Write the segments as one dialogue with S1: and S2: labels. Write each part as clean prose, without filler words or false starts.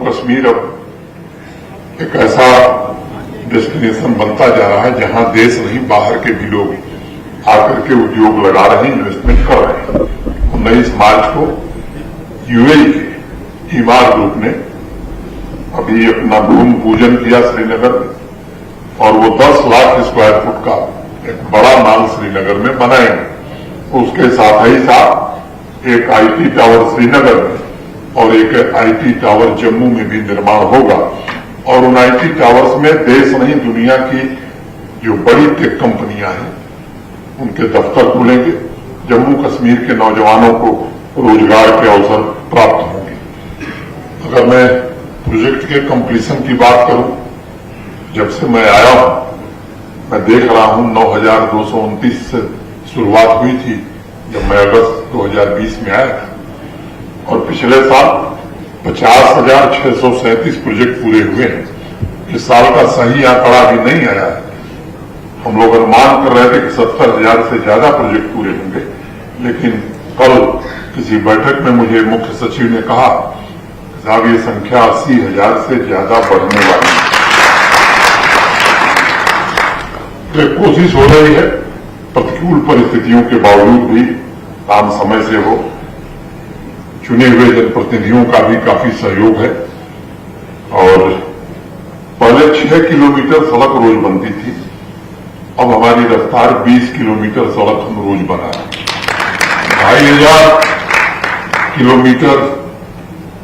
S1: कश्मीर अब एक ऐसा डेस्टिनेशन बनता जा रहा है जहां देश नहीं बाहर के भी लोग आकर के उद्योग लगा रहे हैं, इन्वेस्टमेंट कर रहे हैं। 19 मार्च को यूएई के ईमार ग्रुप ने अभी अपना भूमि पूजन किया श्रीनगर में, और वो 10 लाख स्क्वायर फुट का एक बड़ा मॉल श्रीनगर में बनाएंगे। उसके साथ ही साथ एक आईटी टावर श्रीनगर में और एक आईटी टावर जम्मू में भी निर्माण होगा, और उन आईटी टावर्स में देश नहीं दुनिया की जो बड़ी टेक कंपनियां हैं उनके दफ्तर खुलेंगे। जम्मू कश्मीर के नौजवानों को रोजगार के अवसर प्राप्त होंगे। अगर मैं प्रोजेक्ट के कंप्लीशन की बात करूं, जब से मैं आया हूं मैं देख रहा हूं 9,229 से शुरुआत हुई थी जब मैं अगस्त 2020 में आया था, और पिछले साल 50,637 प्रोजेक्ट पूरे हुए हैं। इस साल का सही आंकड़ा अभी नहीं आया है। हम लोग अनुमान कर रहे थे कि 70,000 से ज्यादा प्रोजेक्ट पूरे होंगे, लेकिन कल किसी बैठक में मुझे मुख्य सचिव ने कहा साहब ये संख्या 80,000 से ज्यादा बढ़ने वाली है। तो कोशिश हो रही है प्रतिकूल परिस्थितियों के बावजूद भी काम समय से हो। चुने हुए जनप्रतिनिधियों का भी काफी सहयोग है, और पहले 6 किलोमीटर सड़क रोज बनती थी, अब हमारी रफ्तार 20 किलोमीटर सड़क हम रोज बना रहे हैं। 2,500 किलोमीटर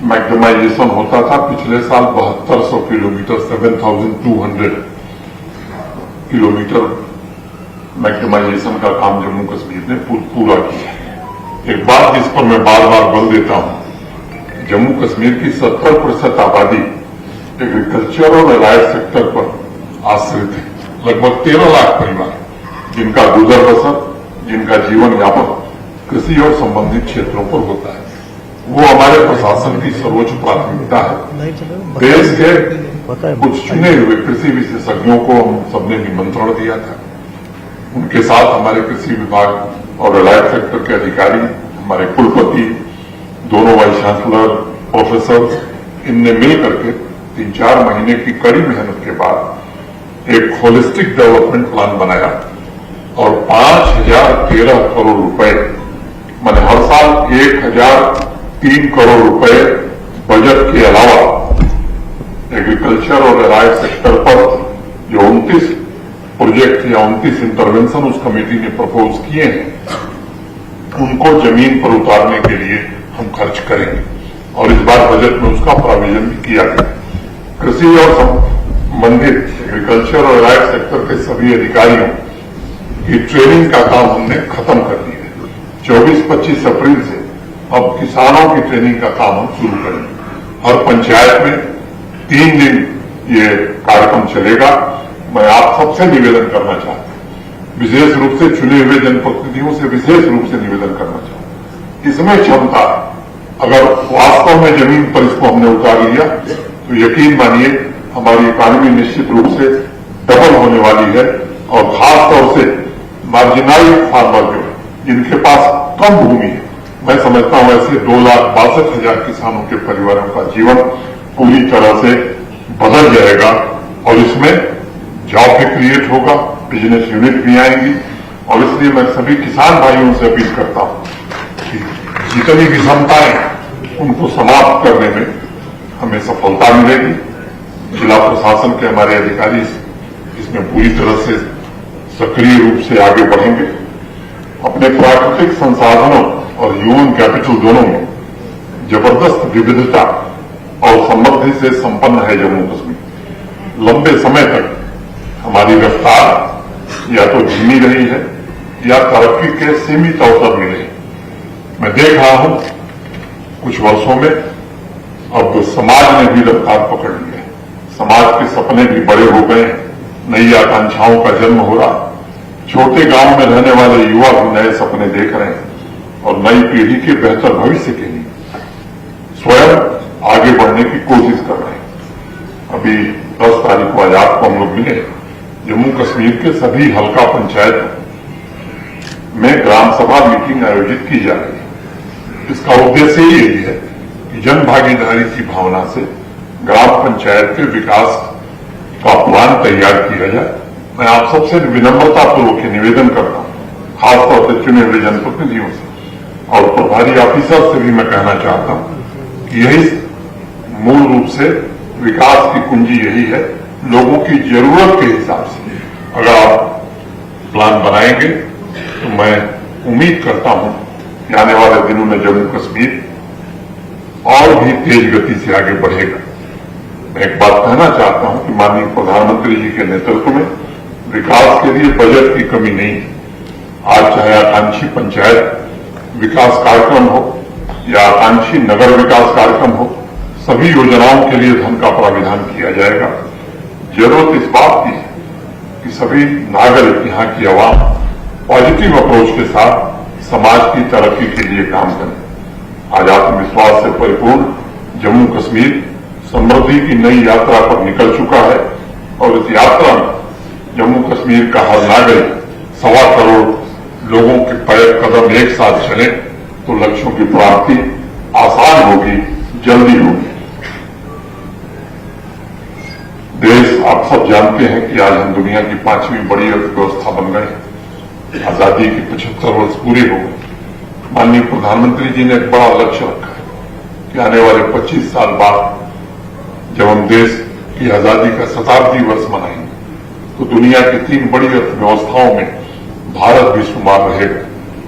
S1: मैक्सिमाइजेशन होता था, पिछले साल 7200 किलोमीटर 7,200 किलोमीटर मैक्सिमाइजेशन का काम जम्मू कश्मीर ने पूरा किया है। एक बात जिस पर मैं बार बार बल देता हूं, जम्मू कश्मीर की 70% आबादी एग्रीकल्चर और एलाइड सेक्टर पर आश्रित है। लगभग 13 लाख परिवार जिनका गुजर बसर, जिनका जीवन यापन कृषि और संबंधित क्षेत्रों पर होता है, वो हमारे प्रशासन की सर्वोच्च प्राथमिकता है। देश के कुछ चुने हुए कृषि विशेषज्ञों को हम सबने निमंत्रण दिया था। उनके साथ हमारे कृषि विभाग और एलाइड सेक्टर के अधिकारी, हमारे कुलपति, दोनों वाइस चांसलर, प्रोफेसर, इनने मिल करके 3-4 महीने की कड़ी मेहनत के बाद एक होलिस्टिक डेवलपमेंट प्लान बनाया, और 5,013 करोड़ रुपए, मैंने हर साल 1,003 करोड़ रुपए बजट के अलावा एग्रीकल्चर और एलाइड सेक्टर पर जो 29 प्रोजेक्ट या 29 इंटरवेंशन उस कमेटी ने प्रपोज किए हैं, उनको जमीन पर उतारने के लिए हम खर्च करेंगे, और इस बार बजट में उसका प्रोविजन भी किया गया। कृषि और संबंधित एग्रीकल्चर और एलाइड सेक्टर के सभी अधिकारियों की ट्रेनिंग का काम हमने खत्म कर दिया है। 24-25 अप्रैल से अब किसानों की ट्रेनिंग का काम हम शुरू करेंगे। हर पंचायत में 3 दिन ये कार्यक्रम चलेगा। मैं आप सबसे निवेदन करना चाहता हूं, विशेष रूप से चुने हुए जनप्रतिनिधियों से विशेष रूप से निवेदन करना चाहता हूं, इसमें क्षमता, अगर वास्तव में जमीन पर इसको हमने उतार लिया तो यकीन मानिए हमारी इकॉनमी निश्चित रूप से डबल होने वाली है, और खासतौर से मार्जिनाइज फार्मर जो जिनके पास कम भूमि है, मैं समझता हूं ऐसे 2,62,000 किसानों के परिवारों का जीवन पूरी तरह से बदल जाएगा, और इसमें जॉब भी क्रिएट होगा, बिजनेस यूनिट भी आएंगी। और इसलिए मैं सभी किसान भाइयों से अपील करता हूं कि जितनी विषमताएं उनको समाप्त करने में हमें सफलता मिलेगी। जिला प्रशासन के हमारे अधिकारी इसमें पूरी तरह से सक्रिय रूप से आगे बढ़ेंगे। अपने प्राकृतिक संसाधनों और ह्यूमन कैपिटल दोनों में जबरदस्त विविधता और समृद्धि से संपन्न है जम्मू कश्मीर। लंबे समय तक हमारी रफ्तार या तो धीमी रही है या तरक्की के सीमित अवसर मिले। मैं देख रहा हूं कुछ वर्षों में अब समाज ने भी रफ्तार पकड़ ली है। समाज के सपने भी बड़े हो गए हैं, नई आकांक्षाओं का जन्म हो रहा। छोटे गांव में रहने वाले युवा भी नए सपने देख रहे हैं और नई पीढ़ी के बेहतर भविष्य के लिए स्वयं आगे बढ़ने की कोशिश कर रहे हैं। अभी 10 तारीख को आजाद को हम लोग मिले। जम्मू कश्मीर के सभी हल्का पंचायत में ग्राम सभा मीटिंग आयोजित की जा रही है। इसका उद्देश्य यही है कि जन भागीदारी की भावना से ग्राम पंचायत के विकास का प्लान तैयार किया जाए। मैं आप सबसे विनम्रतापूर्वक निवेदन करता हूं, खासतौर से चुने हुए जनप्रतिनिधियों से और प्रभारी ऑफिसर से भी मैं कहना चाहता हूं कि यही मूल रूप से विकास की कुंजी यही है। लोगों की जरूरत के हिसाब से अगर आप प्लान बनाएंगे तो मैं उम्मीद करता हूं कि आने वाले दिनों में जम्मू कश्मीर और भी तेज गति से आगे बढ़ेगा। मैं एक बात कहना चाहता हूं कि माननीय प्रधानमंत्री जी के नेतृत्व में विकास के लिए बजट की कमी नहीं है। आज चाहे आकांक्षी पंचायत विकास कार्यक्रम हो या आकांक्षी नगर विकास कार्यक्रम हो, सभी योजनाओं के लिए धन का प्राविधान किया जाएगा। जरूरत इस बात की है कि सभी नागरिक, यहाँ की आवाम पॉजिटिव अप्रोच के साथ समाज की तरक्की के लिए काम करें। आज आत्मविश्वास से परिपूर्ण जम्मू कश्मीर समृद्धि की नई यात्रा पर निकल चुका है और इस यात्रा में जम्मू कश्मीर का हर नागरिक 1.25 करोड़ लोगों के पैर कदम एक साथ चले तो लक्ष्यों की प्राप्ति आसान होगी, जल्दी होगी। देश, आप सब जानते हैं कि आज हम दुनिया की 5वीं बड़ी अर्थव्यवस्था बन गए। आजादी के 75 वर्ष पूरे हो गए। माननीय प्रधानमंत्री जी ने एक बड़ा लक्ष्य रखा है कि आने वाले 25 साल बाद जब हम देश की आजादी का शताब्दी वर्ष मनाएंगे तो दुनिया की 3 बड़ी अर्थव्यवस्थाओं में भारत भी शुमार रहेगा।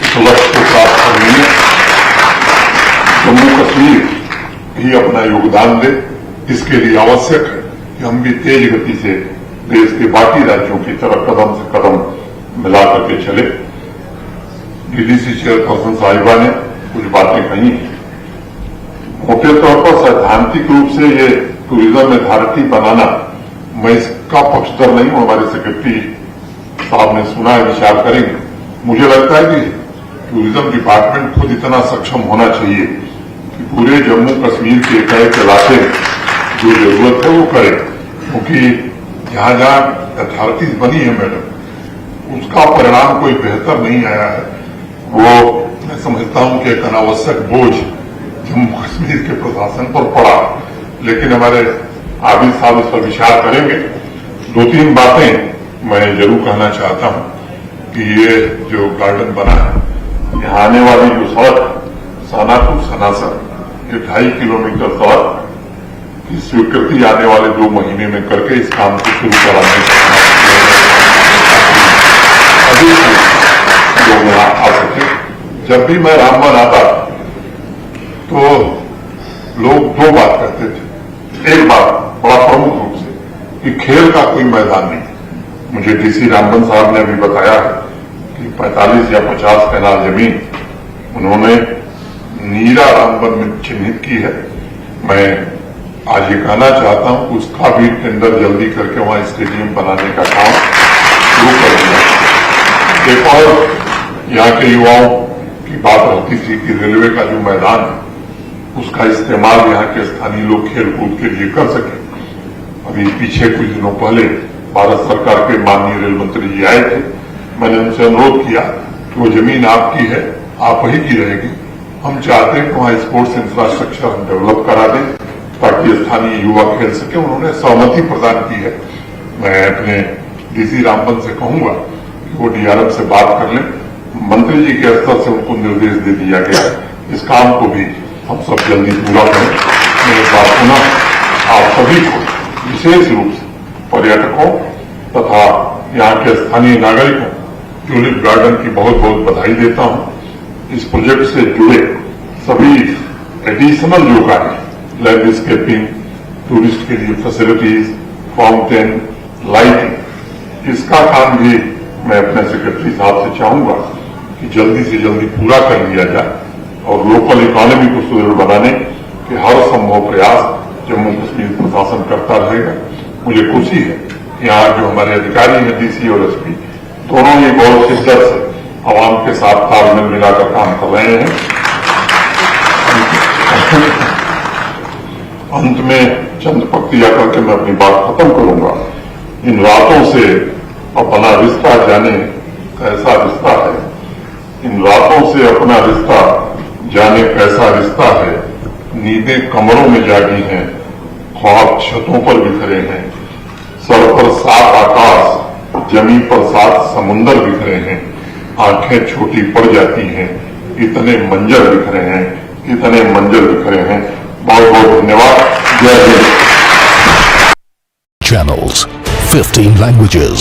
S1: इस लक्ष्य को प्राप्त करने में जम्मू कश्मीर भी अपना योगदान दे। इसके लिए आवश्यक है कि हम भी तेज गति से देश के बाकी राज्यों की तरफ कदम से कदम मिला करके चले। डीडीसी चेयरपर्सन साहिबा ने कुछ बातें कही। मोटे तौर पर सैद्धांतिक रूप से ये टूरिज्म अथॉरिटी बनाना, मैं इसका पक्षधर नहीं हूं। हमारे सेक्रेटरी साहब ने सुना है, विचार करेंगे। मुझे लगता है कि टूरिज्म डिपार्टमेंट खुद इतना सक्षम होना चाहिए कि पूरे जम्मू कश्मीर के एक इलाके जो जरूरत है वो करे, क्योंकि जहां जहां अथॉरिटीज बनी है मैडम, उसका परिणाम कोई बेहतर नहीं आया है। वो मैं समझता हूं कि एक अनावश्यक बोझ जम्मू कश्मीर के प्रशासन पर पड़ा। लेकिन हमारे आबिद साहब इस पर विचार करेंगे। 2-3 बातें मैं जरूर कहना चाहता हूं कि ये जो गार्डन बना है, यहाँ आने वाली जो सड़क सानापुर सनासर, ये 2.5 किलोमीटर सड़क की स्वीकृति आने वाले 2 महीने में करके इस काम को शुरू कराने अभी लोग यहाँ आ सके। जब भी मैं रामबन आता तो लोग 2 बात कहते थे। एक बात बड़ा प्रमुख रूप से कि खेल का कोई मैदान नहीं। मुझे डीसी रामबन साहब ने अभी बताया है कि 45 या 50 कनाल जमीन उन्होंने नीरा रामबन में चिन्हित की है। मैं आज ये कहना चाहता हूं कि उसका भी टेंडर जल्दी करके वहां स्टेडियम बनाने का काम शुरू कर दिया। एक और यहाँ के युवाओं की बात रहती थी कि रेलवे का जो मैदान है उसका इस्तेमाल यहाँ के स्थानीय लोग खेल कूद के लिए कर सके। अभी पीछे कुछ दिनों पहले भारत सरकार के माननीय रेल मंत्री जी आए थे। मैंने उनसे अनुरोध किया कि वो जमीन आपकी है, आप ही की रहेगी। हम चाहते हैं कि वहां स्पोर्ट्स इंफ्रास्ट्रक्चर हम डेवलप करा दें ताकि स्थानीय युवा खेल सके। उन्होंने सहमति प्रदान की है। मैं अपने डीसी रामबन से कहूंगा कि वो डीआरएम से बात कर लें। मंत्री जी के स्तर से उनको निर्देश दे दिया गया है। इस काम को भी हम सब जल्दी पूरा करें। मेरे बात सुना, आप सभी को विशेष रूप से पर्यटकों तथा यहाँ के स्थानीय नागरिकों ट्यूलिप गार्डन की बहुत बहुत बधाई देता हूँ। इस प्रोजेक्ट से जुड़े सभी एडिशनल जो कार्य, लैंडस्केपिंग, टूरिस्ट के लिए फैसिलिटीज, फाउंटेन, लाइटिंग, इसका काम भी मैं अपने सेक्रेटरी साहब से चाहूंगा कि जल्दी से जल्दी पूरा कर लिया जाए और लोकल इकोनॉमी को सुदृढ़ बनाने के हर संभव प्रयास जम्मू कश्मीर प्रशासन करता रहेगा। मुझे खुशी है कि यहाँ जो हमारे अधिकारी हैं, डीसी और एसपी, दोनों ही बहुत शिद्दत से आवाम के साथ तालमेल मिलाकर काम कर रहे हैं। अंत में चंद पंक्तियां करके मैं अपनी बात खत्म करूंगा। इन रातों से अपना रिश्ता जाने कैसा रिश्ता है, इन रातों से अपना रिश्ता जाने कैसा रिश्ता है, नींदें कमरों में जागी हैं, ख्वाब छतों पर बिखरे हैं, सर पर 7 आकाश, जमीन पर 7 समुंदर बिखरे हैं, आंखें छोटी पड़ जाती हैं, इतने मंजर बिखरे हैं, इतने मंजर बिखरे हैं। बहुत बहुत धन्यवाद। जय हिंद।
S2: Channels, 15 languages.